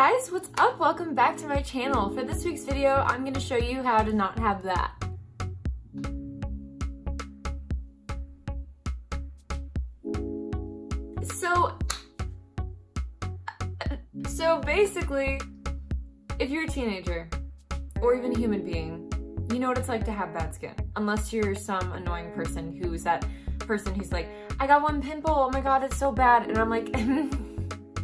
guys, what's up? Welcome back to my channel. For this week's video, I'm going to show you how to not have that. So basically, if you're a teenager or even a human being, you know what it's like to have bad skin. Unless you're some annoying person who's that person who's like, I got one pimple, oh my god, it's so bad. And I'm like,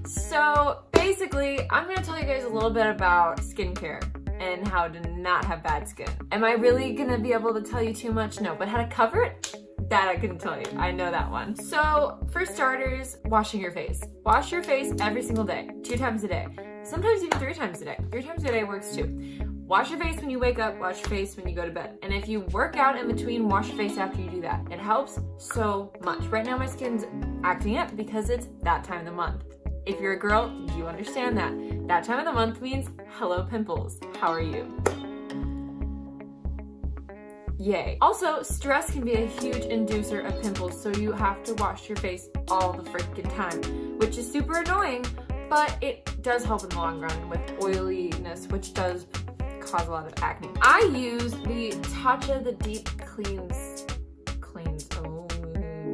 So basically, I'm going to tell you guys a little bit about skincare and how to not have bad skin. Am I really going to be able to tell you too much? No, but how to cover it? That I can tell you. I know that one. So for starters, washing your face. Wash your face every single day, 2 times a day. Sometimes even 3 times a day. 3 times a day works too. Wash your face when you wake up, wash your face when you go to bed. And if you work out in between, wash your face after you do that. It helps so much. Right now my skin's acting up because it's that time of the month. If you're a girl, you understand that. That time of the month means hello pimples. How are you? Yay. Also, stress can be a huge inducer of pimples, so you have to wash your face all the freaking time, which is super annoying, but it does help in the long run with oiliness, which does cause a lot of acne. I use the Tatcha the Deep Cleanse, oh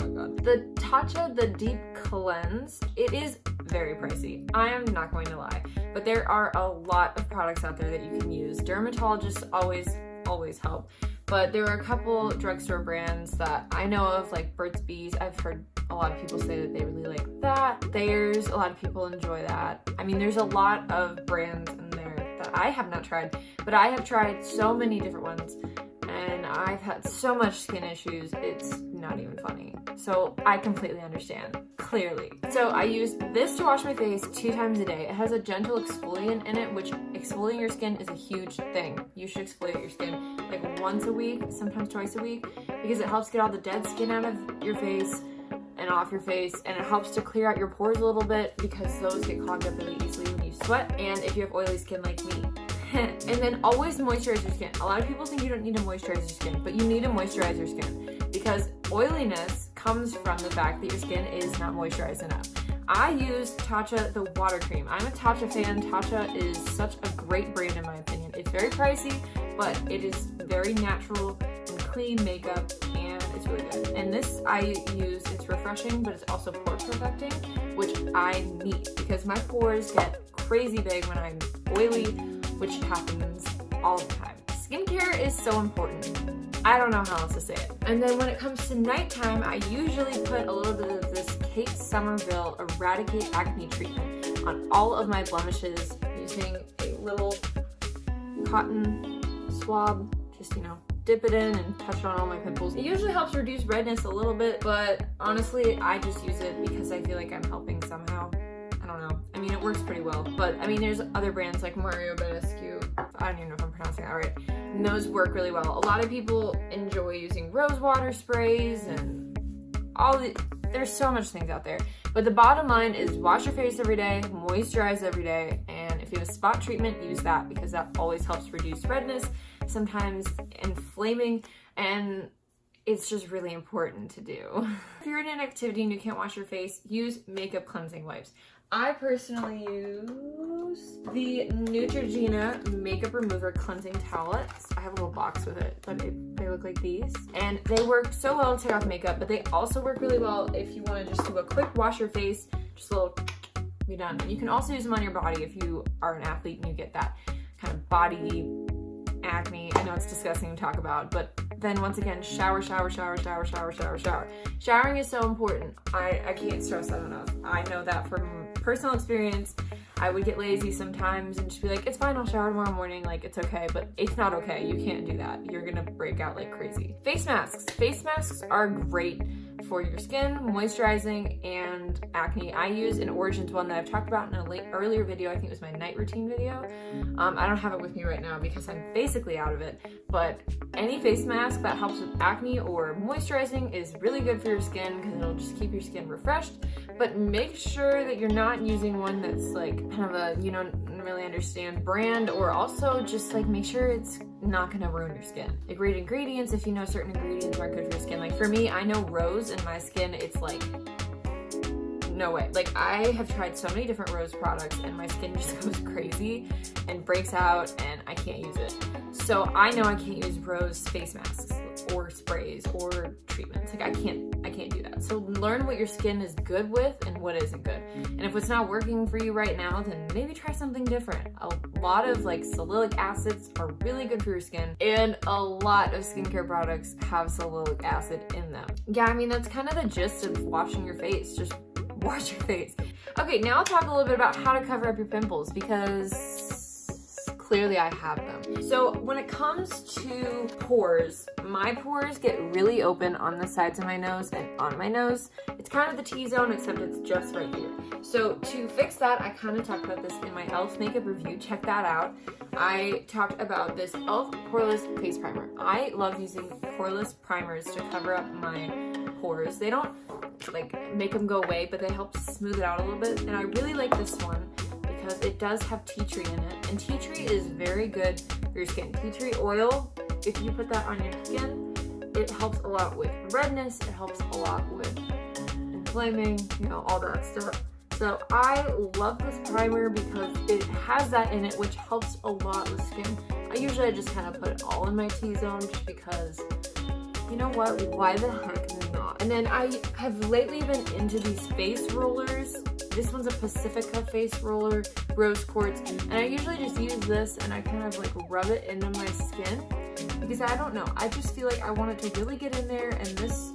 my god. The Tatcha the Deep Cleanse, it is very pricey. I am not going to lie, but there are a lot of products out there that you can use. Dermatologists always help. But there are a couple drugstore brands that I know of, like Burt's Bees. I've heard a lot of people say that they really like that. Thayer's, a lot of people enjoy that. I mean, there's a lot of brands in there that I have not tried, but I have tried so many different ones, and I've had so much skin issues, it's not even funny. So I completely understand, clearly. So I use this to wash my face 2 times a day. It has a gentle exfoliant in it, which exfoliating your skin is a huge thing. You should exfoliate your skin like once a week, sometimes twice a week, because it helps get all the dead skin out of your face and off your face, and it helps to clear out your pores a little bit because those get clogged up really easily when you sweat, and if you have oily skin like me. And then always moisturize your skin. A lot of people think you don't need to moisturize your skin, but you need to moisturize your skin because oiliness comes from the fact that your skin is not moisturized enough. I use Tatcha the water cream. I'm a Tatcha fan. Tatcha is such a great brand in my opinion. It's very pricey, but it is very natural and clean makeup, and it's really good. And this I use, it's refreshing, but it's also pore perfecting, which I need because my pores get crazy big when I'm oily, which happens all the time. Skincare is so important. I don't know how else to say it. And then when it comes to nighttime, I usually put a little bit of this Kate Somerville Eradicate Acne treatment on all of my blemishes using a little cotton swab. Just, dip it in and touch on all my pimples. It usually helps reduce redness a little bit, but honestly, I just use it because I feel like I'm helping somehow. I don't know. I mean, it works pretty well, but I mean, there's other brands like Mario Badescu. I don't even know if I'm pronouncing that right. And those work really well. A lot of people enjoy using rose water sprays and there's so much things out there. But the bottom line is wash your face every day, moisturize every day, and if you have a spot treatment, use that because that always helps reduce redness, sometimes inflaming, and it's just really important to do. If you're in an activity and you can't wash your face, use makeup cleansing wipes. I personally use the Neutrogena Makeup Remover Cleansing Towelettes. I have a little box with it, but they look like these. And they work so well to take off makeup, but they also work really well if you want to just do a quick wash your face, just a little, be done. You can also use them on your body if you are an athlete and you get that kind of body acne. I know it's disgusting to talk about, but then once again, shower. Showering is so important. I can't stress that enough. I know that from personal experience. I would get lazy sometimes and just be like, it's fine, I'll shower tomorrow morning, like it's okay, but it's not okay. You can't do that. You're gonna break out like crazy. Face masks. Face masks are great for your skin, moisturizing, and acne. I use an Origins one that I've talked about in an earlier video. I think it was my night routine video. I don't have it with me right now because I'm basically out of it, but any face mask that helps with acne or moisturizing is really good for your skin because it'll just keep your skin refreshed, but make sure that you're not using one that's like kind of a, you don't really understand brand, or also just like make sure it's not gonna ruin your skin. Like read ingredients if you know certain ingredients aren't good for your skin. Like for me, I know rose in my skin, it's like no way. Like, I have tried so many different rose products and my skin just goes crazy and breaks out and I can't use it. So I know I can't use rose face masks or sprays or treatments. Like, I can't do that. So learn what your skin is good with and what isn't good. And if it's not working for you right now, then maybe try something different. A lot of like salicylic acids are really good for your skin, and a lot of skincare products have salicylic acid in them. Yeah, I mean, that's kind of the gist of washing your face. Just wash your face. Okay, now I'll talk a little bit about how to cover up your pimples, because clearly I have them. So when it comes to pores, my pores get really open on the sides of my nose and on my nose. It's kind of the T-zone, except it's just right here. So to fix that, I kind of talked about this in my e.l.f. makeup review. Check that out. I talked about this e.l.f. poreless face primer. I love using poreless primers to cover up my pores. They don't like make them go away, but they help smooth it out a little bit. And I really like this one because it does have tea tree in it, and tea tree is very good for your skin. Tea tree oil, if you put that on your skin, it helps a lot with redness, it helps a lot with inflaming, you know, all that stuff. So I love this primer because it has that in it, which helps a lot with skin. I usually just kind of put it all in my T-zone just because, you know what, why the heck not? And then I have lately been into these face rollers. This one's a Pacifica face roller, rose quartz, and I usually just use this and I kind of like rub it into my skin because I don't know, I just feel like I want it to really get in there, and this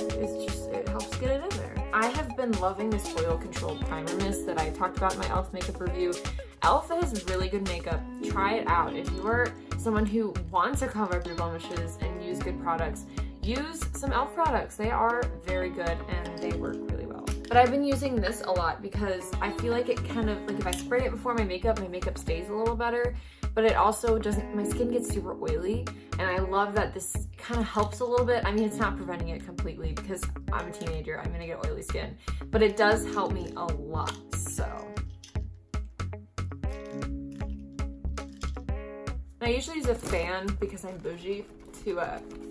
is just, it helps get it in there. I have been loving this oil control primer mist that I talked about in my e.l.f. makeup review. e.l.f. has really good makeup. Try it out. If you are someone who wants to cover up your blemishes and use good products, use some e.l.f. products. They are very good and they work really well. But I've been using this a lot because I feel like it kind of, like if I spray it before my makeup stays a little better, but it also doesn't, my skin gets super oily, and I love that this kind of helps a little bit. I mean, it's not preventing it completely because I'm a teenager, I'm gonna get oily skin, but it does help me a lot, so. I usually use a fan because I'm bougie to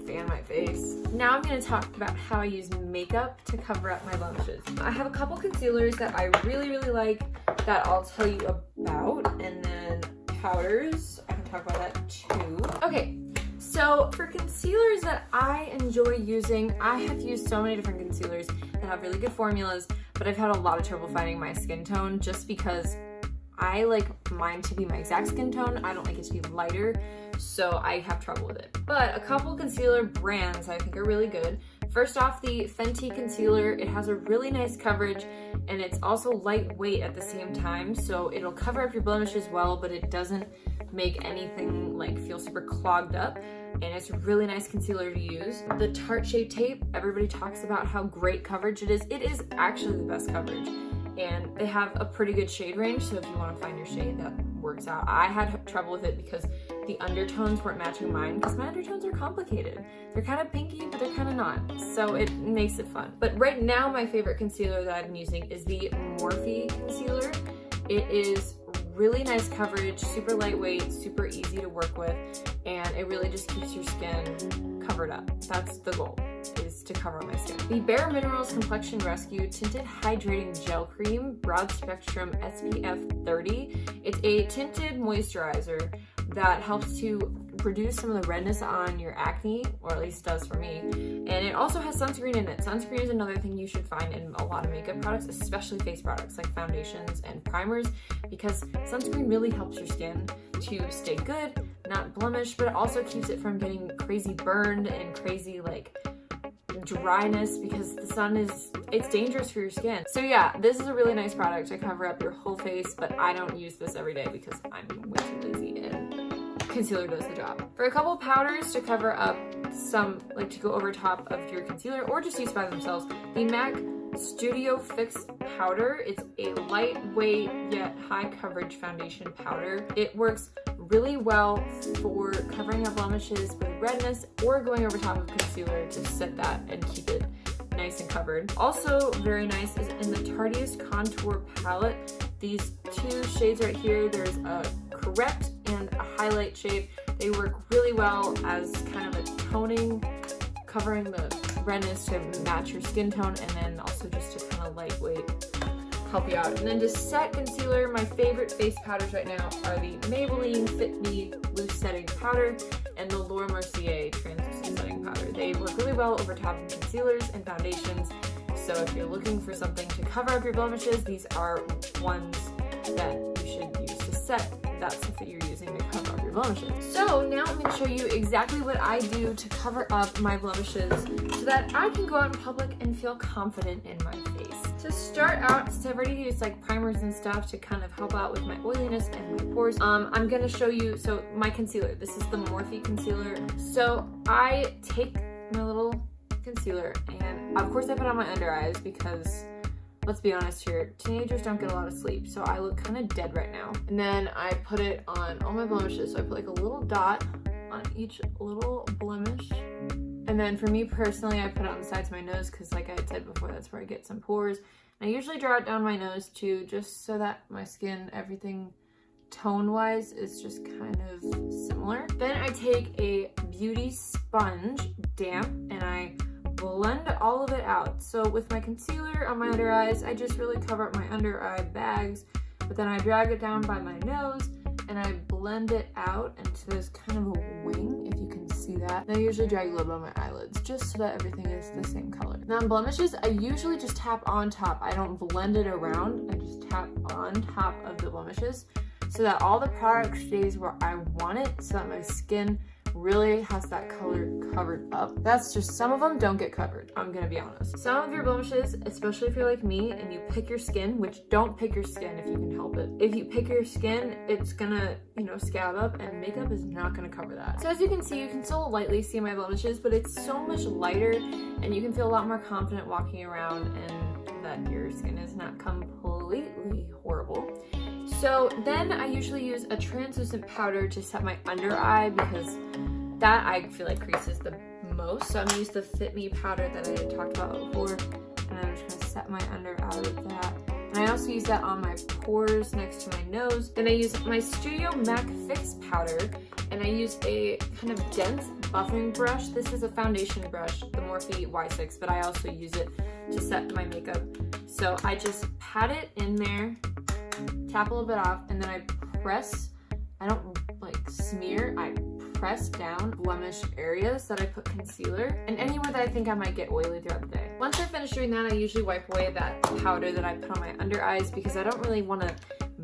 fan my face. Now I'm gonna talk about how I use makeup to cover up my blemishes. I have a couple concealers that I really, really like that I'll tell you about, and then powders, I can talk about that too. Okay, so for concealers that I enjoy using, I have used so many different concealers that have really good formulas, but I've had a lot of trouble finding my skin tone just because I like mine to be my exact skin tone. I don't like it to be lighter, so I have trouble with it. But a couple concealer brands I think are really good. First off, the Fenty concealer. It has a really nice coverage, and it's also lightweight at the same time, so it'll cover up your blemishes well, but it doesn't make anything like feel super clogged up, and it's a really nice concealer to use. The Tarte Shape Tape, everybody talks about how great coverage it is. It is actually the best coverage, and they have a pretty good shade range, so if you want to find your shade, that works out. I had trouble with it because the undertones weren't matching mine, because my undertones are complicated. They're kind of pinky, but they're kind of not, so it makes it fun. But right now, my favorite concealer that I've been using is the Morphe concealer. It is really nice coverage, super lightweight, super easy to work with, and it really just keeps your skin covered up. That's the goal, is to cover my skin. The Bare Minerals Complexion Rescue Tinted Hydrating Gel Cream Broad Spectrum SPF 30. It's a tinted moisturizer that helps to reduce some of the redness on your acne, or at least does for me. And it also has sunscreen in it. Sunscreen is another thing you should find in a lot of makeup products, especially face products like foundations and primers, because sunscreen really helps your skin to stay good, not blemish, but it also keeps it from getting crazy burned and crazy like dryness, because the sun it's dangerous for your skin. So yeah, this is a really nice product to cover up your whole face, but I don't use this every day because I'm way too lazy and concealer does the job. For a couple powders to cover up some, like to go over top of your concealer or just use by themselves, the MAC Studio Fix powder. It's a lightweight yet high coverage foundation powder. It works really well for covering up blemishes with redness or going over top of concealer to set that and keep it nice and covered. Also very nice is in the Tarteist Contour Palette. These two shades right here, there's a correct and a highlight shade. They work really well as kind of a toning, covering the redness to match your skin tone, and then also just to kind of lightweight help you out. And then to set concealer, my favorite face powders right now are the Maybelline Fit Me Loose Setting Powder and the Laura Mercier Translucent Setting Powder. They work really well over top of concealers and foundations. So if you're looking for something to cover up your blemishes, these are ones that you should use to set that stuff that you're using to cover up your blemishes. So now I'm going to show you exactly what I do to cover up my blemishes so that I can go out in public and feel confident in my face. To start out, since I've already used like primers and stuff to kind of help out with my oiliness and my pores, I'm going to show you, so my concealer. This is the Morphe concealer. So I take my little concealer and of course I put it on my under eyes because let's be honest here, teenagers don't get a lot of sleep, so I look kind of dead right now. And then I put it on all my blemishes, so I put like a little dot on each little blemish. And then for me personally, I put it on the sides of my nose because like I had said before, that's where I get some pores. And I usually draw it down my nose too, just so that my skin, everything tone-wise is just kind of similar. Then I take a beauty sponge, damp, and I blend all of it out. So with my concealer on my under eyes, I just really cover up my under eye bags, but then I drag it down by my nose and I blend it out into this kind of a wing, if you can see that. And I usually drag a little bit on my eyelids just so that everything is the same color. Now on blemishes, I usually just tap on top. I don't blend it around, I just tap on top of the blemishes so that all the product stays where I want it, so that my skin really has that color covered up. That's just, some of them don't get covered, I'm gonna be honest. Some of your blemishes, especially if you're like me and you pick your skin, which don't pick your skin if you can help it. If you pick your skin, it's gonna, you know, scab up, and makeup is not gonna cover that. So as you can see, you can still lightly see my blemishes, but it's so much lighter and you can feel a lot more confident walking around and that your skin is not completely horrible. So then I usually use a translucent powder to set my under eye because that I feel like creases the most. So I'm gonna use the Fit Me powder that I had talked about before, and I'm just gonna set my under eye with that. And I also use that on my pores next to my nose. Then I use my Studio MAC Fix powder, and I use a kind of dense buffing brush. This is a foundation brush, the Morphe Y6, but I also use it to set my makeup. So I just pat it in there, tap a little bit off, and then I press, I don't like smear, I press down blemish areas that I put concealer and anywhere that I think I might get oily throughout the day. Once I finish doing that, I usually wipe away that powder that I put on my under eyes because I don't really want to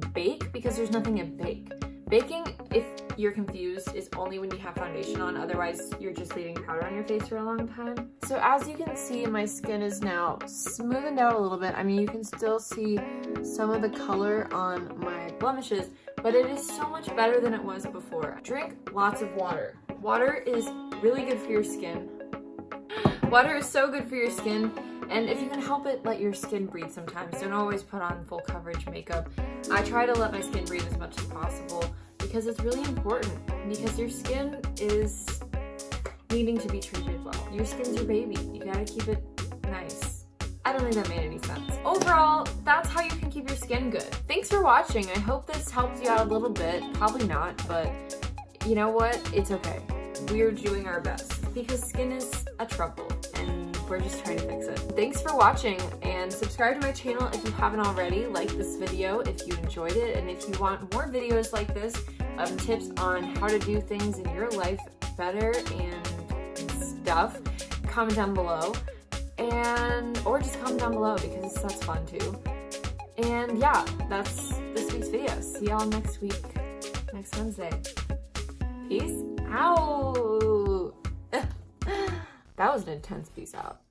bake because there's nothing in bake. Baking, if you're confused, is only when you have foundation on, otherwise you're just leaving powder on your face for a long time. So as you can see, my skin is now smoothened out a little bit. I mean, you can still see some of the color on my blemishes, but it is so much better than it was before. Drink lots of water. Water is really good for your skin. Water is so good for your skin, and if you can help it, let your skin breathe sometimes. Don't always put on full coverage makeup. I try to let my skin breathe as much as possible because it's really important, because your skin is needing to be treated well. Your skin's your baby. You gotta keep it nice. I don't think that made any sense. Overall, that's how you can keep your skin good. Thanks for watching. I hope this helped you out a little bit. Probably not, but you know what? It's okay. We're doing our best because skin is a trouble and we're just trying to fix it. Thanks for watching, and subscribe to my channel if you haven't already. Like this video if you enjoyed it, and if you want more videos like this of tips on how to do things in your life better and stuff, comment down below. Or just comment down below because that's fun too. And yeah, that's this week's video. See y'all next week, next Wednesday. Peace out. That was an intense peace out.